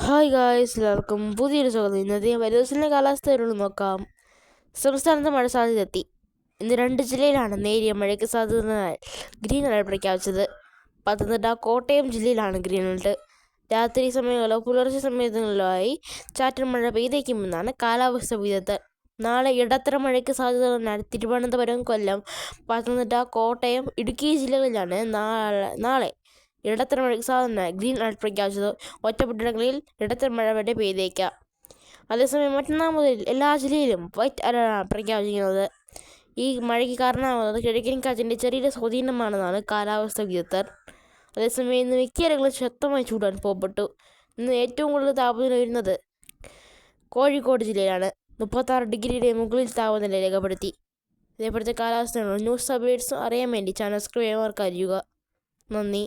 Hi guys, എല്ലാവർക്കും പുതിയൊരു സ്വാഗതം. ഇന്നത്തെ ദിവസത്തിലെ കാലാവസ്ഥ നോക്കാം. സംസ്ഥാനത്ത് മഴ സാധ്യതയെത്തി. ഇന്ന് 2 ജില്ലയിലാണ് നേരിയ മഴയ്ക്ക് സാധ്യതയായി ഗ്രീൻ അലർട്ട് പ്രഖ്യാപിച്ചത്. പത്തനംതിട്ട, കോട്ടയം ജില്ലയിലാണ് ഗ്രീൻ അലർട്ട്. രാത്രി സമയങ്ങളിലോ പുലർച്ചെ സമയങ്ങളിലോ ആയി ചാറ്റൽ മഴ പെയ്തേക്കുമെന്നാണ് കാലാവസ്ഥ വിദഗ്ധർ. നാളെ ഇടത്തരം മഴയ്ക്ക് സാധ്യതയുള്ളതിനാൽ തിരുവനന്തപുരം, കൊല്ലം, പത്തനംതിട്ട, കോട്ടയം, ഇടുക്കി ജില്ലകളിലാണ് നാളെ ഇടത്തരം മഴയ്ക്ക് സാധ്യത ഗ്രീൻ അലർട്ട് പ്രഖ്യാപിച്ചത്. ഒറ്റപ്പെട്ടിടങ്ങളിൽ ഇടത്തരം മഴ വരെ പെയ്തേക്കാം. അതേസമയം മറ്റന്നാൾ മുതൽ എല്ലാ ജില്ലയിലും വൈറ്റ് അലർട്ടാണ് പ്രഖ്യാപിക്കുന്നത്. ഈ മഴയ്ക്ക് കാരണമാകുന്നത് കിഴക്കൻ കാറ്റിൻ്റെ ചെറിയ സ്വാധീനമാണെന്നാണ് കാലാവസ്ഥ വിദഗ്ധർ. അതേസമയം ഇന്ന് മിക്കയിടങ്ങളിലും ശക്തമായ ചൂട് അനുഭവപ്പെട്ടു. ഇന്ന് ഏറ്റവും കൂടുതൽ താപനില വരുന്നത് കോഴിക്കോട് ജില്ലയിലാണ്. 36 ഡിഗ്രിയുടെ മുകളിൽ താപനില രേഖപ്പെടുത്തി. ഇതേപോലത്തെ കാലാവസ്ഥ ന്യൂസ് അപ്ഡേറ്റ്സ് അറിയാൻ വേണ്ടി ചാനൽ സബ്സ്ക്രൈബ് ചെയ്യാൻ മറക്കാതിരിക്കുക. നന്ദി.